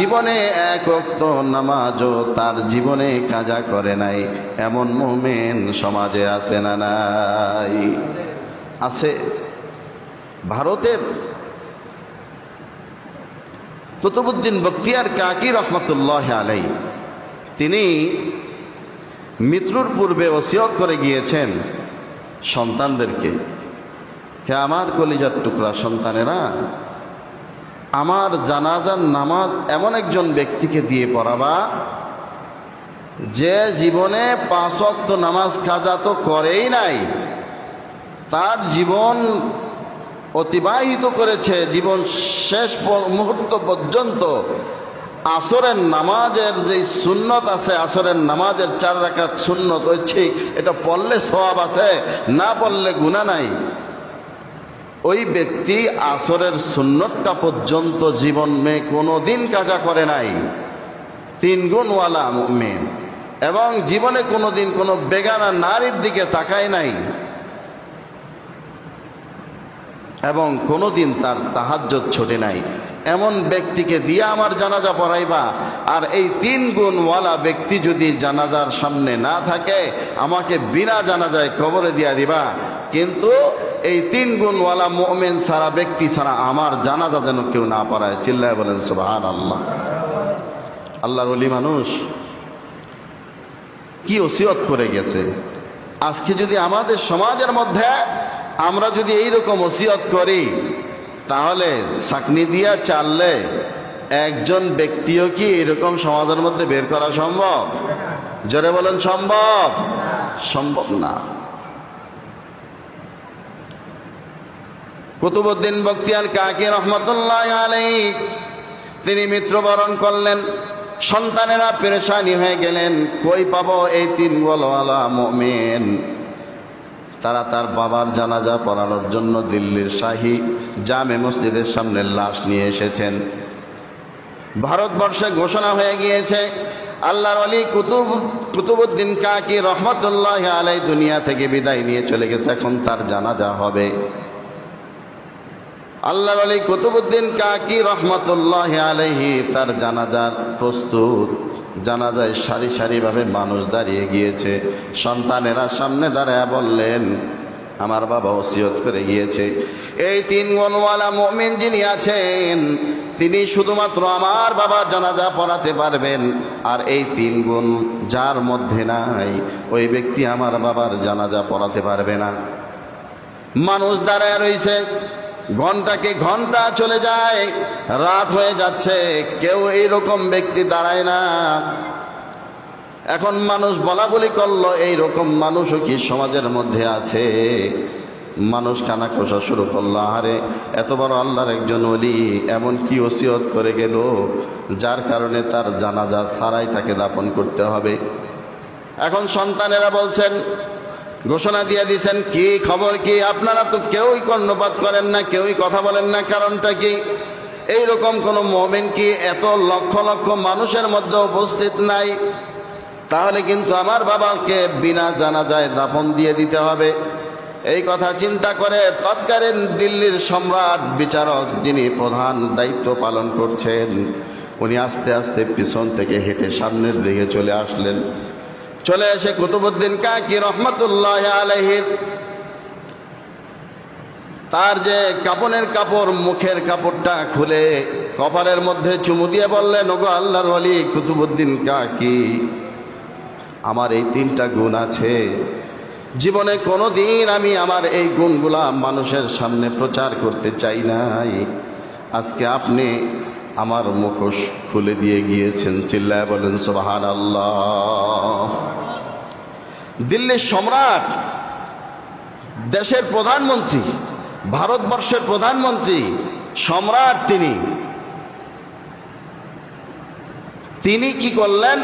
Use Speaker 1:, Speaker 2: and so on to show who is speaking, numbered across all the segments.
Speaker 1: জীবনে এক ওয়াক্ত নামাজও তার জীবনে কাজা করে নাই, এমন মুমিন সমাজে আছে না নাই? আছে। ভারতের কুতুবউদ্দিন বখতিয়ার কাকি রহমতুল্লাহ আলাই, তিনি মৃত্যুর পূর্বে ওসিয়ত করে গিয়েছেন সন্তানদেরকে, হে আমার কলিজার টুকরা সন্তানেরা, আমার জানাজার নামাজ এমন একজন ব্যক্তিকে দিয়ে পড়াবা যে জীবনে 5 ওয়াক্ত নামাজ কাজা তো করেই নাই, তার জীবন অতিবাহিত করেছে, জীবন শেষ মুহূর্ত পর্যন্ত আসরের নামাজের যে সুন্নত আছে, আসরের নামাজের 4 রাকাত সুন্নত হচ্ছে, এটা পড়লে সওয়াব আছে, না পড়লে গুনাহ নাই। ওই ব্যক্তি আসরের সুন্নতটা পর্যন্ত জীবনে কোনো দিন কাজা করে নাই, 3 গুণওয়ালা মুমিন, এবং জীবনে কোনো দিন কোনো বেগানা নারীর দিকে তাকায় নাই, এবং কোনো দিন তার তাহাজ্জুদ ছোটে নাই। এমন ব্যক্তিকে দিয়ে আমার জানাজা পড়াইবা, আর এই 3 গুণওয়ালা ব্যক্তি যদি জানাজার সামনে না থাকে, আমাকে বিনা জানাজায় কবরে দিয়া দিবা, কিন্তু এই 3 গুণওয়ালা মুমিন সারা ব্যক্তি ছাড়া আমার জানাজা যেন কেউ না পড়ায়। চিল্লায় বলেন সুবহানাল্লাহ। আল্লাহর ওলি মানুষ কি ওসিয়ত করে গেছে। আজকে যদি আমাদের সমাজের মধ্যে আমরা যদি এইরকম ওসিয়ত করি, তাহলে ছাকনি দিয়া চাললে একজন ব্যক্তিও কি এরকম সমাজের মধ্যে বের করা সম্ভব? জোরে বলেন সম্ভব? সম্ভব না। কুতুবউদ্দিন বখতিয়ার কাকি রহমতুল্লাহ আলাইহি তিনি মৃত্যুবরণ করলেন। সন্তানেরা পেরেশানি হয়ে গেলেন, কই পাবো এই 3 গুণওয়ালা মুমিন? তারা তার বাবার জানাজা পড়ানোর জন্য দিল্লির শাহী জামে মসজিদের সামনে লাশ নিয়ে এসেছেন। ভারতবর্ষে ঘোষণা হয়ে গিয়েছে আল্লাহর ওলি কুতুবউদ্দিন কাকি রহমতুল্লাহ আলাইহি দুনিয়া থেকে বিদায় নিয়ে চলে গেছে, এখন তার জানাজা হবে। আল্লাহর ওলি কুতুবউদ্দিন কাকি রহমতুল্লাহ আলাইহি তার জানাজার প্রস্তুত, জানাজায় সারি সারিভাবে মানুষ দাঁড়িয়ে গিয়েছে। সন্তানেরা সামনে দাঁড়ায় বললেন, আমার বাবা ওসিয়ত করে গিয়েছে, এই 3 গুণওয়ালা মুমিন যিনি আছেন, তিনি শুধুমাত্র আমার বাবার জানাজা পড়াতে পারবেন, আর এই 3 গুণ যার মধ্যে নাই, ওই ব্যক্তি আমার বাবার জানাজা পড়াতে পারবে না। মানুষ দাঁড়ায় রয়েছে, ঘন্টাকে ঘন্টা চলে যায়, রাত হয়ে যাচ্ছে, কেউ এইরকম ব্যক্তি দাঁড়ায় না। এখন মানুষ বলা বলি করলো, এইরকম মানুষও কি সমাজের মধ্যে আছে? মানুষ কানা খোসা শুরু করলো, আরে এত বড় আল্লাহর একজন ওলি এমন কি ওসিয়ত করে গেল যার কারণে তার জানাজা ছাড়াই তাকে দাফন করতে হবে। এখন সন্তানেরা বলছেন, ঘোষণা দিয়ে দিয়েছেন, কি খবর কি? আপনারা তো কেউই কর্ণপাত করেন না, কেউই কথা বলেন না, কারণটা কি? এইরকম কোনো মুমিন কি এত লক্ষ লক্ষ মানুষের মধ্যে উপস্থিত নাই? তাহলে কিন্তু আমার বাবাকে বিনা জানাজায় দাফন দিয়ে দিতে হবে। এই কথা চিন্তা করে তৎকালীন দিল্লির সম্রাট বিচারক, যিনি প্রধান দায়িত্ব পালন করছেন, উনি আস্তে আস্তে পিছন থেকে হেঁটে সামনের দিকে চলে আসলেন। চলে এসে কুতুবউদ্দিন কাকি রহমতুল্লাহ আলাইহির তার যে কাপনের কাপড়, মুখের কাপড়টা খুলে কপালের মধ্যে চুমু দিয়ে বললেন, ওগো আল্লাহর ওলি কুতুবউদ্দিন কাকি, আমার এই 3টা গুণ আছে, জীবনে কোনো দিন আমি আমার এই গুণগুলা মানুষের সামনে প্রচার করতে চাই নাই, আজকে আপনি আমার মুখোশ খুলে দিয়ে গিয়েছেন। চিল্লায় বলেন সুবহানাল্লাহ। দিল্লির সম্রাট, দেশের প্রধানমন্ত্রী, ভারতবর্ষের প্রধানমন্ত্রী, সম্রাট, তিনি কি করলেন?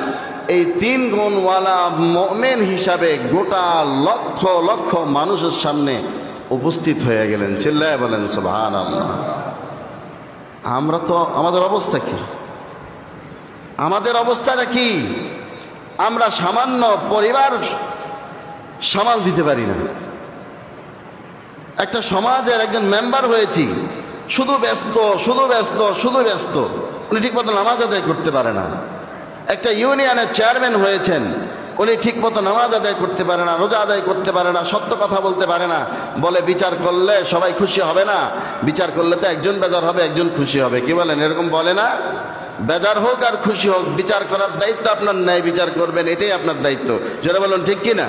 Speaker 1: এই 3 গুণওয়ালা মুমিন হিসাবে গোটা লক্ষ লক্ষ মানুষের সামনে উপস্থিত হয়ে গেলেন। চিল্লায় বলেন সুবহানাল্লাহ। আমরা তো, আমাদের অবস্থা কি? আমাদের অবস্থাটা কি? আমরা সামান্য পরিবার সামাল দিতে পারি না। একটা সমাজের একজন মেম্বার হয়েছি, শুধু ব্যস্ত, শুধু ব্যস্ত, শুধু ব্যস্ত। উনি ঠিকমতো নামাজ আদায় করতে পারে না। একটা ইউনিয়নের চেয়ারম্যান হয়েছেন, উনি ঠিকমতো নামাজ আদায় করতে পারে না, রোজা আদায় করতে পারে না, সত্য কথা বলতে পারে না। বলে বিচার করলে সবাই খুশি হবে না, বিচার করলে তো একজন বেজার হবে, একজন খুশি হবে। কি বলেন? এরকম বলে না? বেজার হোক আর খুশি হোক, বিচার করার দায়িত্ব আপনার নাই, বিচার করবেন, এটাই আপনার দায়িত্ব। যারা বলুন ঠিক কিনা?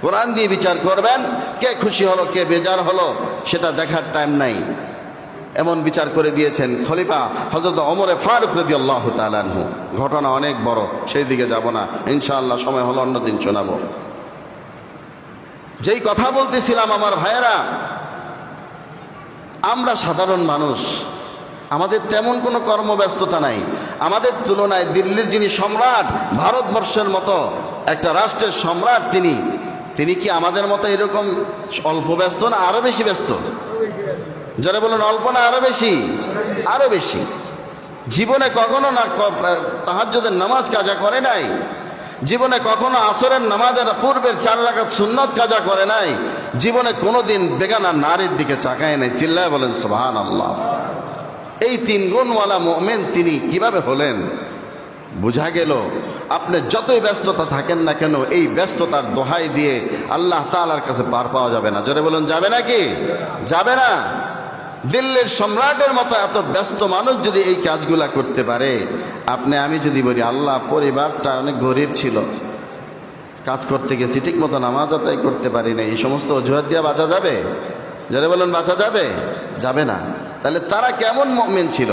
Speaker 1: কোরআন দিয়ে বিচার করবেন, কে খুশি হলো কে বেজার হলো সেটা দেখার টাইম নাই। এমন বিচার করে দিয়েছেন খলিফা হযরত ওমরে ফারুক রাদিয়াল্লাহু তাআলা আনহু। ঘটনা অনেক বড়, সেই দিকে যাব না, ইনশাআল্লাহ সময় হলো অন্যদিন শোনাবো। যেই কথা বলতেছিলাম আমার ভাইয়েরা, আমরা সাধারণ মানুষ, আমাদের তেমন কোনো কর্মব্যস্ততা নাই। আমাদের তুলনায় দিল্লির যিনি সম্রাট, ভারতবর্ষের মতো একটা রাষ্ট্রের সম্রাট, তিনি কি আমাদের মতো এরকম অল্প ব্যস্ত না আরো বেশি ব্যস্ত? যারা বলুন অল্প না আরো বেশি? আরো বেশি। জীবনে কখনো না তাহাজ্জুদের নামাজ কাজা করে নাই, জীবনে কখনো আসরের নামাজের পূর্বের 4 রাকাত সুন্নত কাজা করে নাই, জীবনে কোনোদিন বেগানা নারীর দিকে তাকায় নাই। চিল্লায় বলেন সুবহানাল্লাহ। এই 3 গুণওয়ালা মুমিন তিনি কিভাবে হলেন? বুঝা গেল আপনি যতই ব্যস্ততা থাকেন না কেন, এই ব্যস্ততার দোহাই দিয়ে আল্লাহ তাআলার কাছে পার পাওয়া যাবে না। জোরে বলুন যাবে নাকি? যাবে না। দিল্লির সম্রাটের মতো এত ব্যস্ত মানুষ যদি এই কাজগুলা করতে পারে, আপনি আমি যদি বলি আল্লাহ পরিবারটা অনেক গরিব ছিল, কাজ করতে গেছি ঠিক মতো নামাজ আদায় করতে পারি না, এই সমস্ত অজুহাত দিয়ে বাঁচা যাবে? যারা বলুন বাঁচা যাবে? যাবে না। তাহলে তারা কেমন মুমিন ছিল?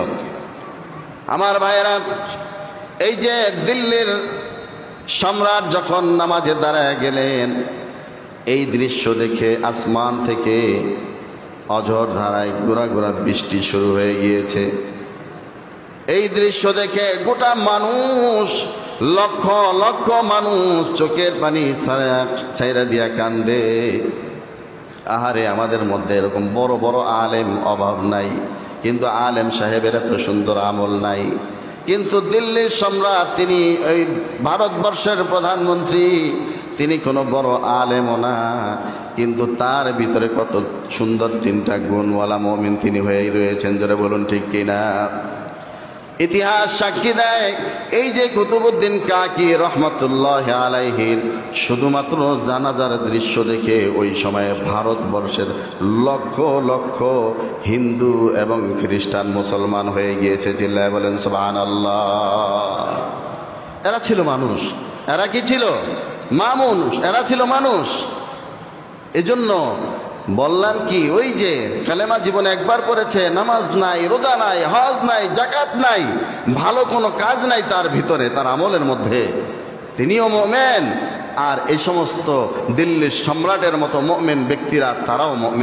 Speaker 1: আমার ভাইয়েরা, এই যে দিল্লির সম্রাট যখন নামাজে দাঁড়ায় গেলেন, এই দৃশ্য দেখে আসমান থেকে অঝোর ধারায় গোড়া গোড়া বৃষ্টি শুরু হয়ে গিয়েছে। এই দৃশ্য দেখে গোটা মানুষ, লক্ষ লক্ষ মানুষ চোখের পানি ছাইরা দিয়া কান্দে। আহারে, আমাদের মধ্যে এরকম বড় বড় আলেম অভাব নাই, কিন্তু আলেম সাহেবের এত সুন্দর আমল নাই। কিন্তু দিল্লির সম্রাট, তিনি ওই ভারতবর্ষের প্রধানমন্ত্রী, তিনি কোনো বড় আলেমও না, কিন্তু তার ভিতরে কত সুন্দর 3টা গুণওয়ালা মুমিন তিনি হয়েই রয়েছেন। জোরে বলুন ঠিক কিনা? ইতিহাস সাক্ষী দেয়, এই যে কুতুবউদ্দিন কাকি রহমতুল্লাহ আলাইহির শুধুমাত্র জানাজার দৃশ্য দেখে ওই সময়ে ভারতবর্ষের লক্ষ লক্ষ হিন্দু এবং খ্রিস্টান মুসলমান হয়ে গিয়েছে। চিল্লায় বলেন সুবহানাল্লাহ। এরা ছিল মানুষ। এরা কি ছিল? মানুষ। এরা ছিল মানুষ। এজন্য বললাম কি, ওই যে কালেমা জীবনে একবার পড়েছে, নামাজ নাই, রোজা নাই, হজ নাই, যাকাত নাই, ভালো কোনো কাজ নাই তার ভিতরে, তার আমলের মধ্যে, তিনিও মুমিন। আর এই সমস্ত দিল্লির সম্রাটের মতো মুমিন ব্যক্তিরা, তারাও মুমিন।